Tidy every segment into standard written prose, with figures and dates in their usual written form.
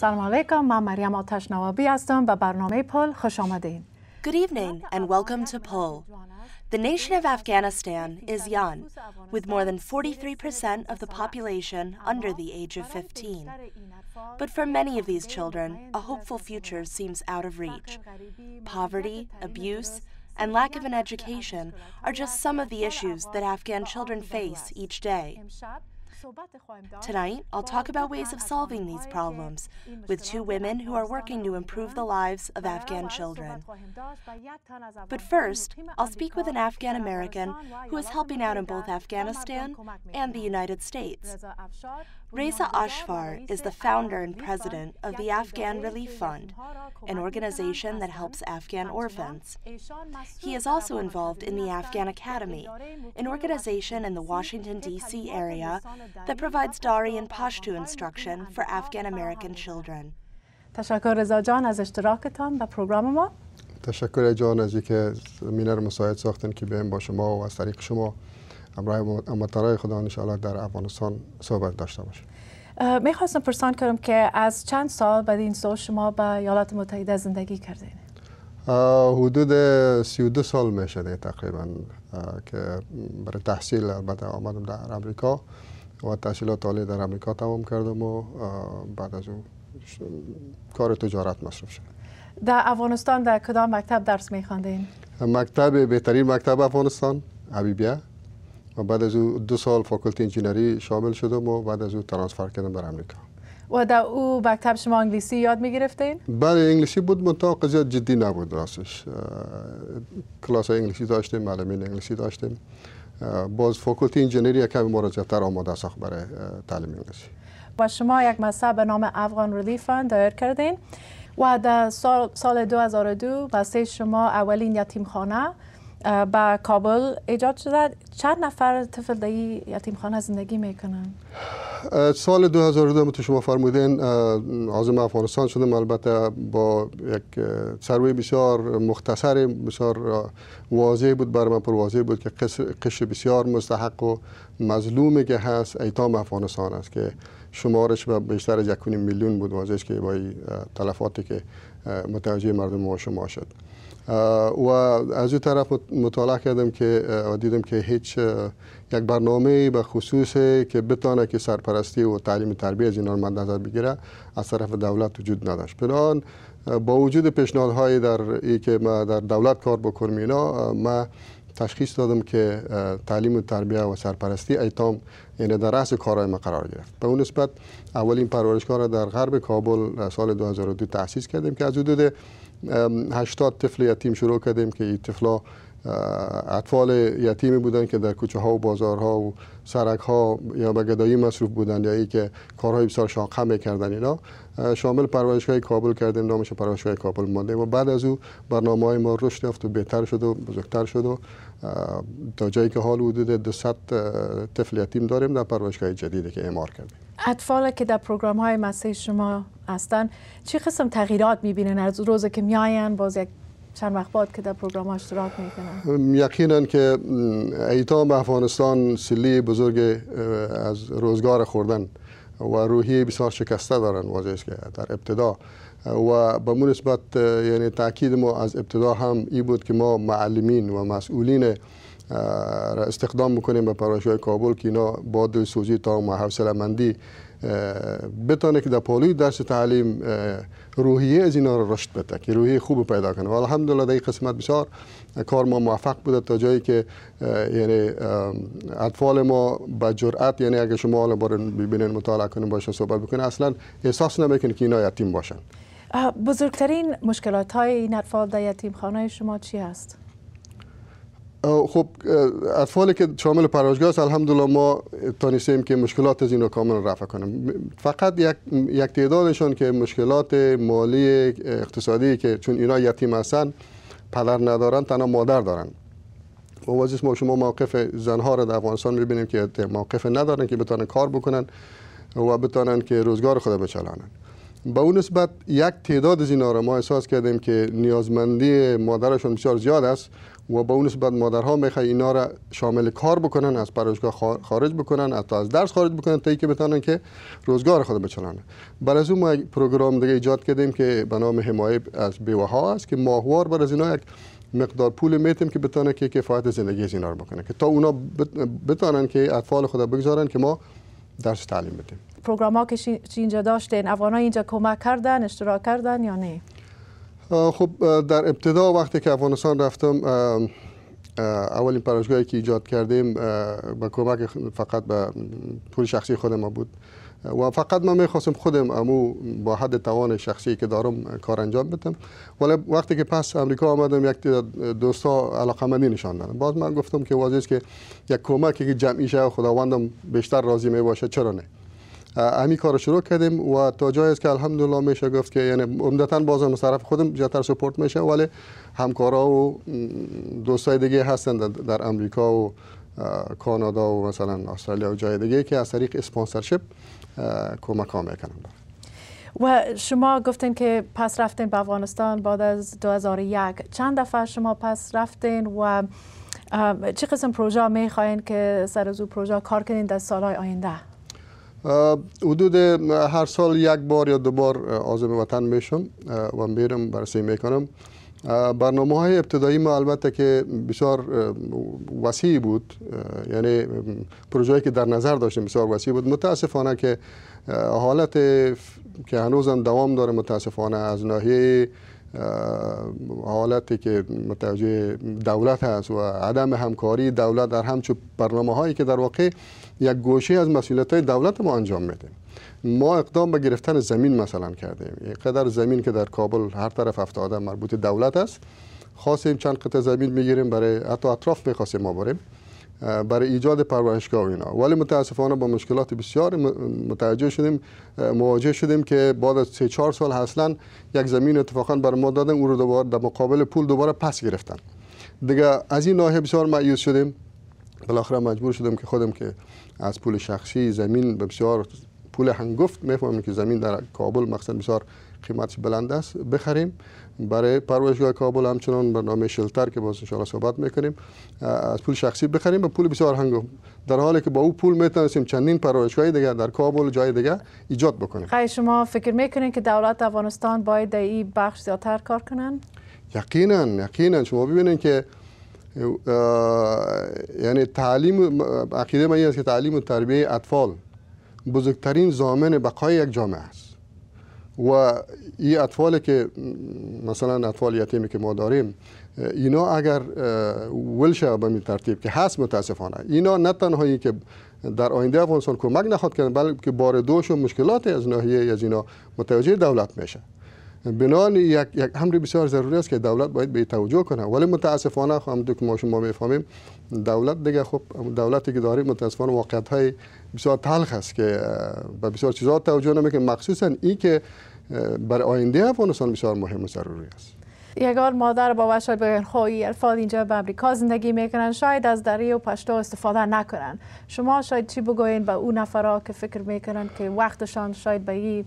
سلام علیکم، من مریم آتش نوابی هستم و برنامه پل خوش آمدین. Good evening and welcome to Pull. The nation of Afghanistan is young, with more than 43% of the population under the age of 15. But for many of these children, a hopeful future seems out of reach. Poverty, abuse, and lack of an education are just some of the issues that Afghan children face each day. Tonight, I'll talk about ways of solving these problems with two women who are working to improve the lives of Afghan children. But first, I'll speak with an Afghan American who is helping out in both Afghanistan and the United States. Reza Ashfar is the founder and president of the Afghan Relief Fund, an organization that helps Afghan orphans. He is also involved in the Afghan Academy, an organization in the Washington, D.C. area that provides Dari and Pashto instruction for Afghan American children. تشکر رضا جان از اشتراکتان به پروگرام ما. تشکر جان از اینکه زمینه رو مساعد ساختن که بهم با شما و از طریق شما همراه مطالعه خدا ان شاءالله در افغانستان صحبت داشته باشیم. میخواستم پرسان کنم که از چند سال بعد این سال شما به ایالات متحده زندگی کردین؟ حدود 32 سال میشه تقریبا که برای تحصیل البته آمدم در امریکا و تحصیلات عالی در امریکا تمام کردم و بعد از اون کار تجارت مصرف شدم. در افغانستان در کدام مکتب درس میخواندین؟ مکتب بهترین مکتب افغانستان حبیبیه و بعد از او 2 سال فاکولتی انجینری شامل شدم و بعد از او ترانسفر کردم در امریکا. و در او مکتب شما انگلیسی یاد میگرفتین؟ بله انگلیسی بود منتها قضیه جدی نبود راستش. کلاس انگلیسی داشتیم، معلمین انگلیسی داشتیم. باز فاکولتی انجینری کمی مرتب‌تر آماده ساخت برای تعلیم انگلیسی. و شما یک مؤسسه به نام افغان ریلیف فند دایر کردین و در سال 2002 واسه شما اولین یتیمخانه به کابل ایجاد شده. چند نفر طفل در این یتیمخانه زندگی میکنن؟ سال 2002 که شما فرمودین عازم افغانستان شدم، البته با یک سروی بسیار مختصر بسیار واضح بود برای من، پر واضح بود که قشر بسیار مستحق و مظلومی که هست ایتام افغانستان است که شمارش به بیشتر از 1.5 میلیون بود. واضح که با تلفاتی که متوجه مردم ما شما شد و از اون طرف مطالعه کردم که دیدم که هیچ یک برنامه به خصوصی که بتونه که سرپرستی و تعلیم تربیت از اینا رو مد نظر بگیره از طرف دولت وجود نداشت. بنابراین با وجود پیشنهادهای در ای که ما در دولت کار بکنم اینا، ما تشخیص دادم که تعلیم و تربیت و سرپرستی ایتام یعنی در رأس کارهای ما قرار گرفت. به اون نسبت اولین پرورشگاه را در غرب کابل سال 2002 تأسیس کردیم که از حدود 80 طفل یتیم شروع کردیم که این طفلا اطفال یتیمی بودن که در کوچه ها و بازارها و سرک ها یا به گدایی مصروف بودن یا ای که کارهای بسیار شاقه میکردن. اینا شامل پرورشگاه کابل کردیم، نامش پرورشگاه کابل مانده و بعد از او برنامه‌های ما رشد یافت و بهتر شد و بزرگتر شد و تا جایی که حال حدود 200 طفل یتیم داریم در پرورشگاه جدیدی که اعمار کردیم. اطفالی که در پروگرام‌های مؤسسه شما هستن چه قسم تغییرات می‌بینن از روزی که میاین باز یک چند وقت بعد که در پروگرام اشتراک میکنن؟ یقینا که ایتام افغانستان سلی بزرگ از روزگار خوردن و روحی بسیار شکسته دارن. واضح است که در ابتدا و به مناسبت یعنی تاکید ما از ابتدا هم این بود که ما معلمین و مسئولین را استخدام میکنیم به پرورشگاه کابل که اینا با دلسوزی تا و حوصله‌مندی بتونه که در پالوی درس تعلیم روحیه از اینا رو رشد بده که روحیه خوب پیدا کنه و الحمدلله در این قسمت بسیار کار ما موفق بوده تا جایی که یعنی اطفال ما با جرأت، یعنی اگه شما حالا برن ببینین مطالعه کنین باشن صحبت بکنین اصلا احساس نمیکنه که اینا یتیم باشن. بزرگترین مشکلات های این اطفال در یتیمخانه شما چی است؟ خب اطفالی که شامل پرورشگاه است الحمدلله ما تونستیم که مشکلات از اینا کاملا رفع کنیم. فقط یک تعدادشون که مشکلات مالی اقتصادی که چون اینا یتیم هستن پدر ندارن تنها مادر دارن و واضح ما شما موقف زنها را در افغانستان می‌بینیم که موقف ندارن که بتونن کار بکنن و بتونن که روزگار خود بچلانن به اون نسبت یک تعداد از اینا را ما احساس کردیم که نیازمندی مادرشون بسیار زیاد است و به اون نسبت مادرها میخوای اینا را شامل کار بکنن، از پرورشگاه خارج بکنن، حتی از درس خارج بکنن تا اینکه بتونن که روزگار خود بچلانن. برای از اون ما یک پروگرام دیگه ایجاد کردیم که به نام حمایت از بیوه‌ها است که ماهوار بر از اینا یک مقدار پول میتیم که بتونه که کفایت زندگی از اینا رو بکنه که تا اونا بتونن که اطفال خود بگذارن که ما درس تعلیم بدیم. پروگرام‌ها که اینجا داشتین، افغان‌ها اینجا کمک کردن، اشتراک کردن یا نه؟ خب در ابتدا وقتی که افغانستان رفتم، اولین پرورشگاهی که ایجاد کردیم با کمک فقط به پول شخصی خودم بود و فقط من میخواستم خودم امو با حد توان شخصی که دارم کار انجام بدم. ولی وقتی که پس امریکا آمدم یک دوستا علاقمندی نشان دادن. باز من گفتم که واضحه است که یک کمکی که جمعی شه خداوندم بیشتر راضی می باشه، چرا نه؟ همین کار شروع کردیم و تا جایی است که الحمدلله میشه گفت که یعنی عمدتاً بازم از طرف خودم زیادتر سپورت میشه، ولی همکارا و دوستای دیگه هستن در امریکا و کانادا و مثلا استرالیا و جای دیگه که از طریق اسپانسرشیپ کمک ها میکنن. و شما گفتین که پس رفتین به افغانستان بعد از 2001. چند دفعه شما پس رفتین و چه قسم پروژه میخواین که سر از او پروژه کار کنین در سالهای آینده؟ حدود هر سال یک بار یا دو بار عازم وطن میشم و میرم بررسی میکنم. برنامه های ابتدایی ما البته که بسیار وسیع بود، یعنی پروژه‌ای که در نظر داشتیم بسیار وسیع بود. متاسفانه که حالت که هنوزم دوام داره متاسفانه از ناحیه حالتی که متوجه دولت هست و عدم همکاری دولت در همچون برنامه هایی که در واقع یک گوشه از مسئولیت های دولت ما انجام میدیم. ما اقدام به گرفتن زمین مثلا کردیم. یک قدر زمین که در کابل هر طرف افتاده مربوط دولت است، خواستیم چند قطعه زمین میگیریم برای حتی اطراف میخواستیم ما بریم برای ایجاد پرورشگاه و اینا، ولی متاسفانه با مشکلات بسیار مواجه شدیم که بعد از 3-4 سال اصلا یک زمین اتفاقا بر ما دادن، او رو دوباره در مقابل پول دوباره پس گرفتن. دیگه از این ناحیه بسیار مایوس شدیم. بالاخره مجبور شدیم که خودم که از پول شخصی زمین به بسیار پول هنگفت میفهمیم که زمین در کابل مقصد بسیار قیمتش بلند است بخریم برای پرورشگاه کابل، همچنان برنامه شلتر که باز ان شاء الله صحبت میکنیم از پول شخصی بخریم به پول بسیار هنگفت، در حالی که با او پول میتونستیم چندین پرورشگاه دیگه در کابل و جای دیگه ایجاد بکنیم. خیلی شما فکر میکنین که دولت افغانستان باید در این بخش زیادتر کار کنن؟ یقینا شما ببینید که یعنی تعلیم، عقیده من این است که تعلیم و تربیت اطفال بزرگترین ضامن بقای یک جامعه است و این اطفالی که مثلا اطفال یتیمی که ما داریم اینا اگر ولشه به این ترتیب که هست متاسفانه اینا نه تنهایی که در آینده افغانستان کمک نخواهد کرد بلکه بار دوش و مشکلات از ناحیه از اینا متوجه دولت میشه. بنابراین یک امر بسیار ضروری است که دولت باید به توجه کنه، ولی متاسفانه همونطور که ما شما میفهمیم دولت دیگه خب دولتی که داریم متاسفانه واقعیت‌های بسیار تلخ است که به بسیار چیزا توجه نمیکنه، مخصوصا این که برای آینده افغانستان بسیار مهم و ضروری است. یگار مادر بابا شاید بگن خوی اطفال اینجا به امریکا زندگی میکنن، شاید از دری و پشتو استفاده نکنن. شما شاید چی بگوین به اون نفرا که فکر میکنن که وقتشان شاید به این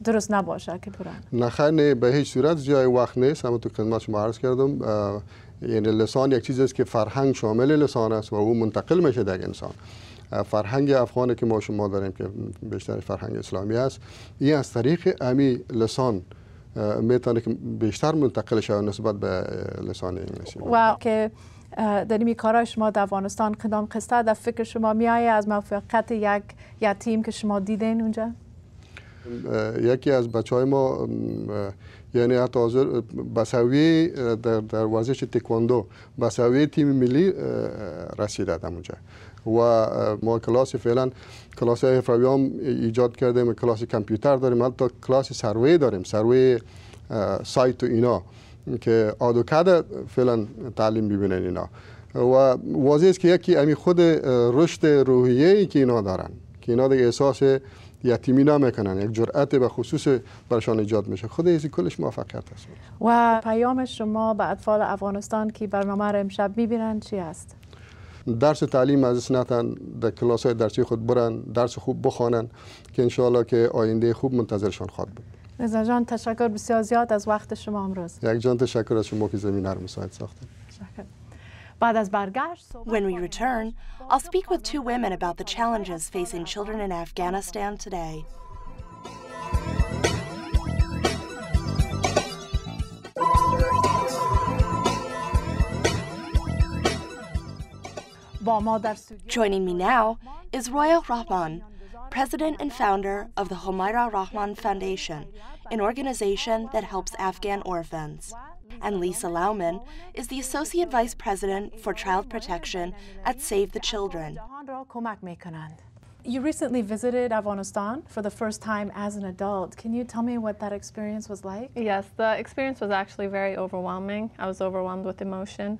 درست نباشه که برن؟ نه به هیچ صورت جای وقت نیست. همونطور که خدمت شما عرض کردم یعنی لسان یک چیزی است که فرهنگ شامل لسان است و او منتقل میشه در انسان. فرهنگ افغانی که ما شما داریم که بیشتر فرهنگ اسلامی است، این از طریق امی لسان میتونه که بیشتر منتقل شود نسبت به لسان انگلیسی. و که در این کارهای شما در افغانستان کدام قصه در فکر شما میآید از موفقیت یک یتیم که شما دیدین اونجا؟ یکی از بچهای ما یعنی حتی حاضر بسوی در ورزش تکواندو بسوی تیم ملی رسیده در اونجا و ما کلاس فعلا کلاس حرفه‌ای هم ایجاد کردیم، کلاس کامپیوتر داریم، حتی کلاس سروی داریم، سروی سایت و اینا که آدوکد فعلا تعلیم ببینن اینا و واضح است که یکی امی خود رشد روحیه‌ای که اینا دارن که اینا دیگه احساس یتیمی نمیکنن، یک جرأت به خصوص برشان ایجاد میشه، خود این کلش موفقیت است. و پیام شما به اطفال افغانستان که برنامه را امشب میبینن چی است؟ درس و تعلیم از نتن در کلاس های درسی خود برن، درس خوب بخوانن که انشاءالله که آینده خوب منتظرشان خواهد بود. رضا جان تشکر بسیار زیاد از وقت شما امروز. یک جان تشکر از شما که زمینه رو مساعد ساختید. When we return, I'll speak with two women about the challenges facing children in Afghanistan today. Joining me now is Roya Rahman, president and founder of the Homaira Rahman Foundation, an organization that helps Afghan orphans. And Lisa Laumann is the Associate Vice President for Child Protection at Save the Children. You recently visited Afghanistan for the first time as an adult. Can you tell me what that experience was like? Yes, the experience was actually very overwhelming. I was overwhelmed with emotion.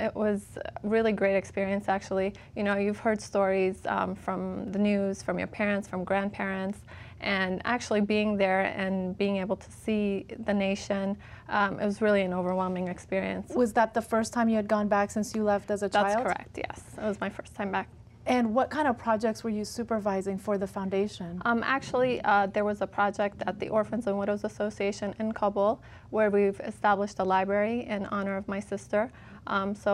It was a really great experience, actually. You know, you've heard stories from the news, from your parents, from grandparents, and actually being there and being able to see the nation, it was really an overwhelming experience. Was that the first time you had gone back since you left as a child? That's correct, yes. It was my first time back. And what kind of projects were you supervising for the foundation? Actually, there was a project at the Orphans and Widows Association in Kabul where we've established a library in honor of my sister. So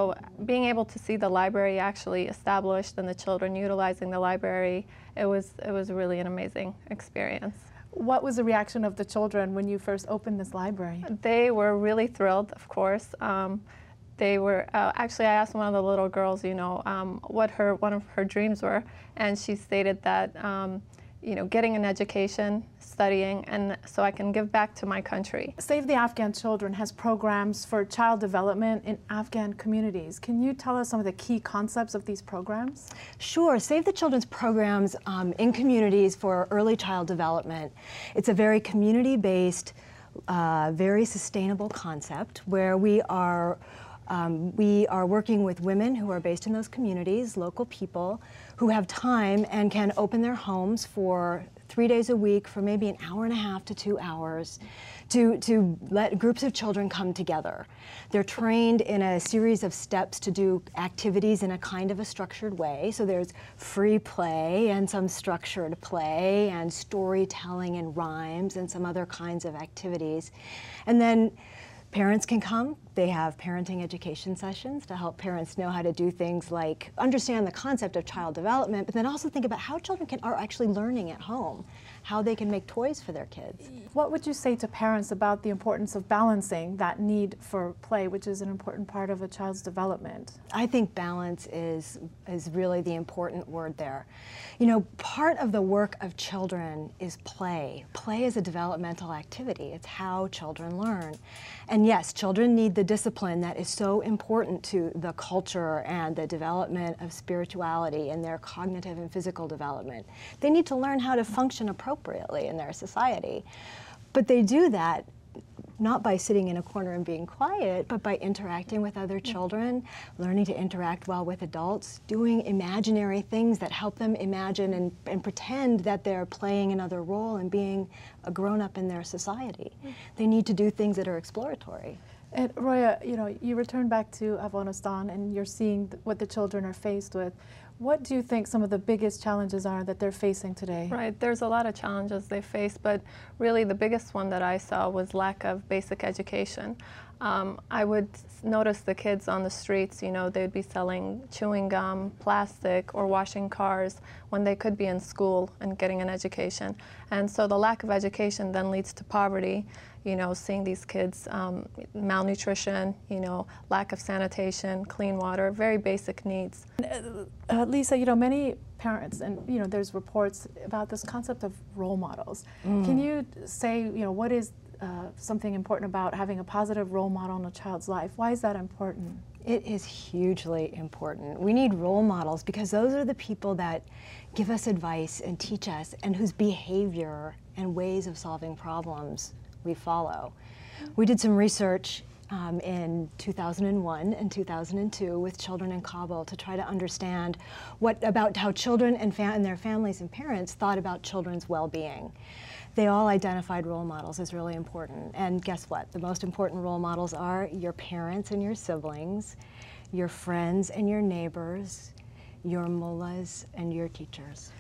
being able to see the library actually established and the children utilizing the library, it was really an amazing experience. What was the reaction of the children when you first opened this library? They were really thrilled, of course. They were, actually I asked one of the little girls, you know, what one of her dreams were, and she stated that, you know, getting an education, studying, and so I can give back to my country. Save the Afghan Children has programs for child development in Afghan communities. Can you tell us some of the key concepts of these programs? Sure. Save the Children's programs in communities for early child development. It's a very community-based, very sustainable concept where we are working with women who are based in those communities, local people, who have time and can open their homes for 3 days a week for maybe an hour and a half to 2 hours to let groups of children come together. They're trained in a series of steps to do activities in a kind of a structured way. So there's free play and some structured play and storytelling and rhymes and some other kinds of activities. And then parents can come. They have parenting education sessions to help parents know how to do things like understand the concept of child development, but then also think about how children are actually learning at home, how they can make toys for their kids. What would you say to parents about the importance of balancing that need for play, which is an important part of a child's development? I think balance is really the important word there. You know, part of the work of children is play. Play is a developmental activity. It's how children learn. And yes, children need the discipline that is so important to the culture and the development of spirituality and their cognitive and physical development. They need to learn how to function appropriately in their society. But they do that not by sitting in a corner and being quiet, but by interacting with other children, learning to interact well with adults, doing imaginary things that help them imagine and pretend that they're playing another role and being a grown-up in their society. They need to do things that are exploratory. And Roya, you know, you return back to Afghanistan and you're seeing what the children are faced with. What do you think some of the biggest challenges are that they're facing today? Right, there's a lot of challenges they face, but really the biggest one that I saw was lack of basic education. I would notice the kids on the streets, you know, they'd be selling chewing gum, plastic, or washing cars when they could be in school and getting an education. And so the lack of education then leads to poverty, you know, seeing these kids, malnutrition, you know, lack of sanitation, clean water, very basic needs. Lisa, you know, many parents, and you know, there's reports about this concept of role models. Can you say, you know, what is something important about having a positive role model in a child's life? Why is that important? It is hugely important. We need role models because those are the people that give us advice and teach us and whose behavior and ways of solving problems we follow. We did some research in 2001 and 2002 with children in Kabul to try to understand about how children and their families and parents thought about children's well-being. They all identified role models as really important. And guess what? The most important role models are your parents and your siblings, your friends and your neighbors, your mullahs and your teachers.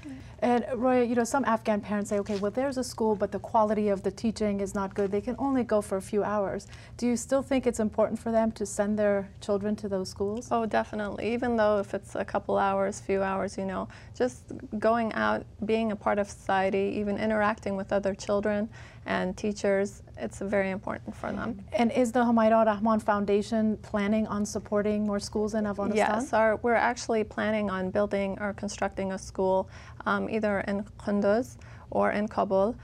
And Roya, you know, some Afghan parents say, okay, well, there's a school, but the quality of the teaching is not good. They can only go for a few hours. Do you still think it's important for them to send their children to those schools? Oh, definitely. Even though if it's a couple hours, few hours, you know, just going out, being a part of society, even interacting with other children and teachers, it's very important for them. And is the Homaira Rahman Foundation planning on supporting more schools in Afghanistan? Yes, we're actually planning on building or constructing a school either in Kunduz or in Kabul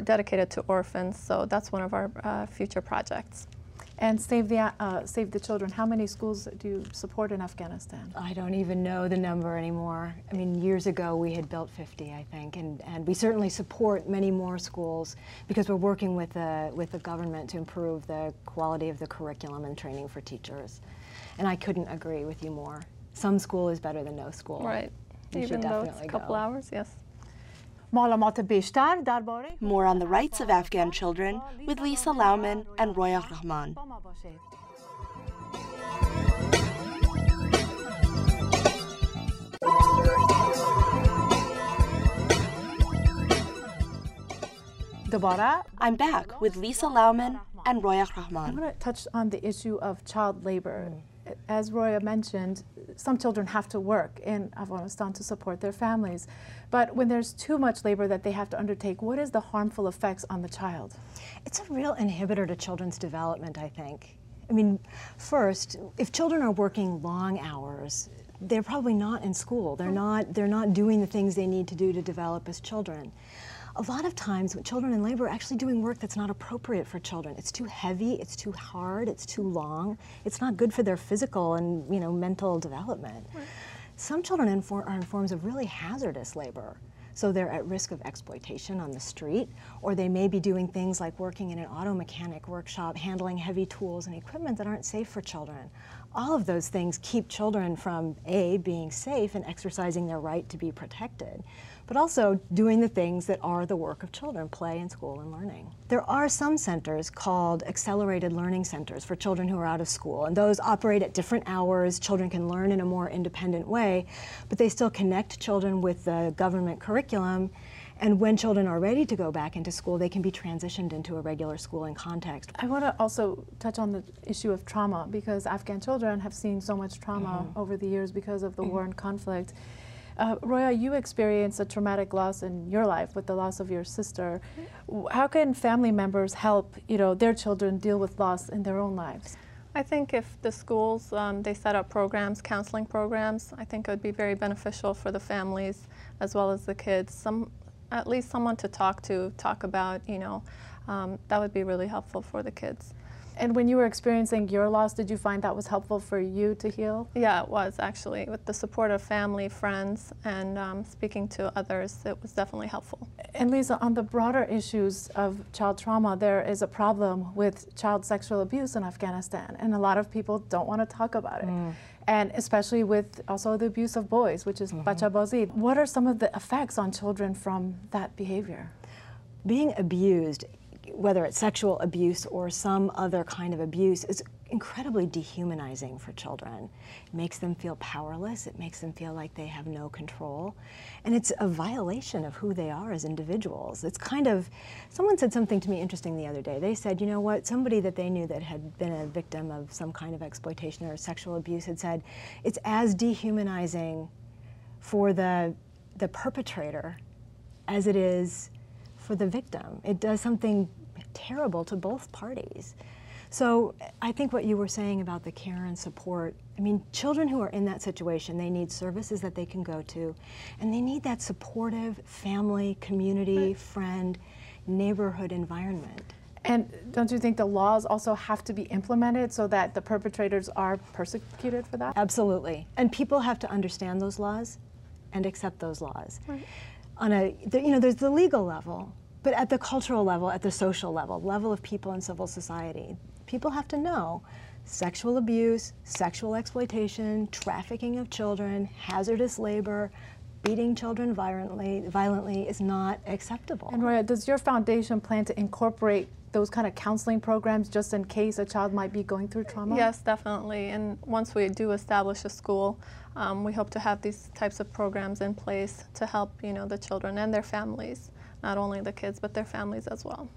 dedicated to orphans. So that's one of our future projects. And Save the Children, how many schools do you support in Afghanistan? I don't even know the number anymore. I mean, years ago we had built 50, I think, and we certainly support many more schools because we're working with the government to improve the quality of the curriculum and training for teachers. And I couldn't agree with you more. Some school is better than no school. Right. You Even should though definitely it's a couple hours, yes. More on the rights of Afghan children with Lisa Laumann and Roya Rahman. I'm back with Lisa Laumann and Roya I Rahman. want to touch on the issue of child labor. As Roya mentioned, some children have to work in Afghanistan to support their families. But when there's too much labor that they have to undertake, what is the harmful effects on the child? It's a real inhibitor to children's development, I think. I mean, first, if children are working long hours, they're probably not in school. They're not doing the things they need to do to develop as children. A lot of times, children in labor are actually doing work that's not appropriate for children. It's too heavy, it's too hard, it's too long. It's not good for their physical and mental development. Right. Some children are in forms of really hazardous labor. So they're at risk of exploitation on the street, or they may be doing things like working in an auto mechanic workshop, handling heavy tools and equipment that aren't safe for children. All of those things keep children from A, being safe and exercising their right to be protected, but also doing the things that are the work of children, play and school and learning. There are some centers called accelerated learning centers for children who are out of school, and those operate at different hours. Children can learn in a more independent way, but they still connect children with the government curriculum, and when children are ready to go back into school, they can be transitioned into a regular schooling context. I want to also touch on the issue of trauma, because Afghan children have seen so much trauma over the years because of the war and conflict. Roya, you experienced a traumatic loss in your life with the loss of your sister. How can family members help their children deal with loss in their own lives? I think if the schools, they set up programs, counseling programs, I think it would be very beneficial for the families as well as the kids. At least someone to talk about, that would be really helpful for the kids. And when you were experiencing your loss, did you find that was helpful for you to heal? Yeah, it was actually. With the support of family, friends, and speaking to others, it was definitely helpful. And Lisa, on the broader issues of child trauma, there is a problem with child sexual abuse in Afghanistan, and a lot of people don't want to talk about it. And especially with also the abuse of boys, which is bachabazi. What are some of the effects on children from that behavior? Being abused, whether it's sexual abuse or some other kind of abuse, is incredibly dehumanizing for children. It makes them feel powerless, it makes them feel like they have no control, and it's a violation of who they are as individuals. It's kind of, someone said something to me interesting the other day. They said, you know what, somebody that they knew that had been a victim of some kind of exploitation or sexual abuse had said, it's as dehumanizing for the perpetrator as it is for the victim. It does something terrible to both parties. So I think what you were saying about the care and support, I mean, children who are in that situation, they need services that they can go to, and they need that supportive family, community, friend, neighborhood environment. And don't you think the laws also have to be implemented so that the perpetrators are persecuted for that? Absolutely. And people have to understand those laws and accept those laws. Right. There's the legal level, but at the cultural level, at the social level of people in civil society, people have to know sexual abuse, sexual exploitation, trafficking of children, hazardous labor, beating children violently is not acceptable. And Roya, does your foundation plan to incorporate those kind of counseling programs just in case a child might be going through trauma? Yes, definitely. And once we do establish a school, we hope to have these types of programs in place to help, the children and their families, not only the kids, but their families as well.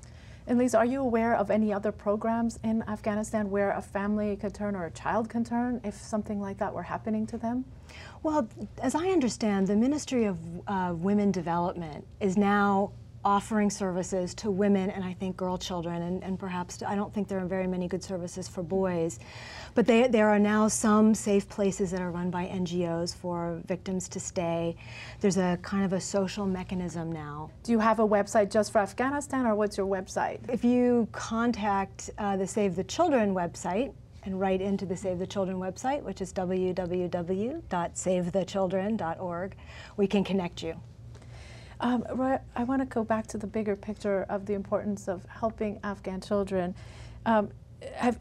And Lisa, are you aware of any other programs in Afghanistan where a family could turn or a child can turn if something like that were happening to them? Well, as I understand, the Ministry of Women Development is now offering services to women and I think girl children, and perhaps, I don't think there are very many good services for boys, but there are now some safe places that are run by NGOs for victims to stay. There's a kind of a social mechanism now. Do you have a website just for Afghanistan, or what's your website? If you contact the Save the Children website and write into the Save the Children website, which is www.savethechildren.org, we can connect you. Roya, I want to go back to the bigger picture of the importance of helping Afghan children. Have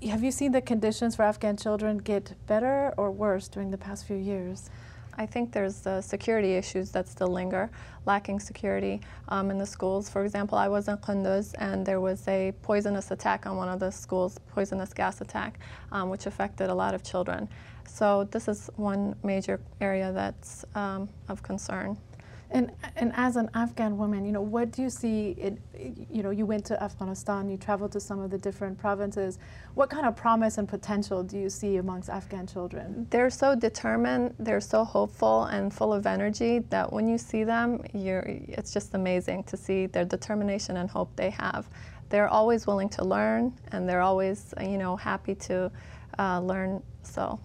you seen the conditions for Afghan children get better or worse during the past few years? I think there's security issues that still linger, lacking security in the schools. For example, I was in Kunduz and there was a poisonous attack on one of the schools, poisonous gas attack, which affected a lot of children. So this is one major area that's of concern. And as an Afghan woman, what do you see? You went to Afghanistan, you traveled to some of the different provinces. What kind of promise and potential do you see amongst Afghan children? They're so determined, they're so hopeful and full of energy that when you see them, it's just amazing to see their determination and hope they have. They're always willing to learn, and they're always, happy to learn. So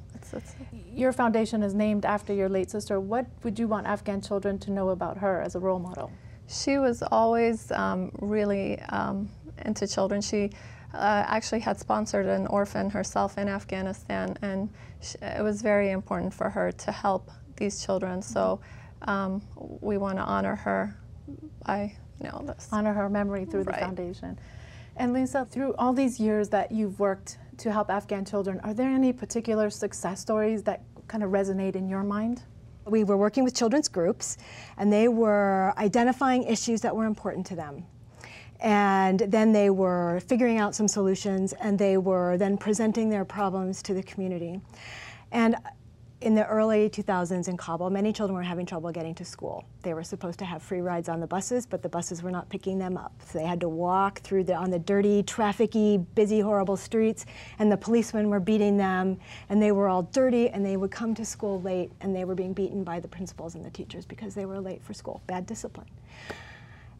your foundation is named after your late sister. What would you want Afghan children to know about her as a role model? She was always really into children. She actually had sponsored an orphan herself in Afghanistan, and it was very important for her to help these children. So we want to honor her by this. Honor her memory through the foundation. And Lisa, through all these years that you've worked to help Afghan children, are there any particular success stories that kind of resonate in your mind? We were working with children's groups, and they were identifying issues that were important to them. And then they were figuring out some solutions, and they were then presenting their problems to the community. And in the early 2000s in Kabul, many children were having trouble getting to school. They were supposed to have free rides on the buses, but the buses were not picking them up. So they had to walk through on the dirty, trafficy, busy, horrible streets, and the policemen were beating them, and they were all dirty, and they would come to school late, and they were being beaten by the principals and the teachers because they were late for school. Bad discipline.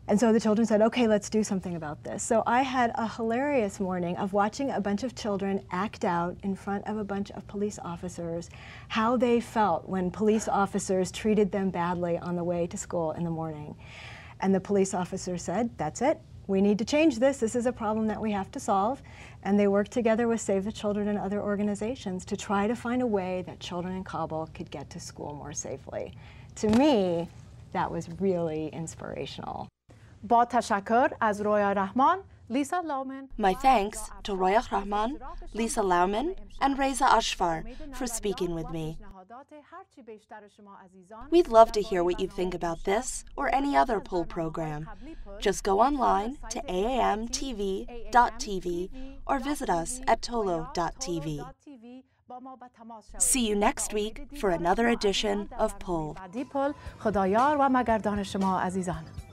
And so the children said, okay, let's do something about this. So I had a hilarious morning of watching a bunch of children act out in front of a bunch of police officers how they felt when police officers treated them badly on the way to school in the morning. And the police officer said, that's it. We need to change this. This is a problem that we have to solve. And they worked together with Save the Children and other organizations to try to find a way that children in Kabul could get to school more safely. To me, that was really inspirational. با تشکر از رویا رحمان، Lisa Laumann. My thanks to Roya Rahman, Lisa Laumann, and Reza Ashfar for speaking with me. We'd love to hear what you think about this or any other poll program. Just go online to aamtv.tv or visit us at tolo.tv. See you next week for another edition of Poll. خدایار و مگردان شما عزیزان.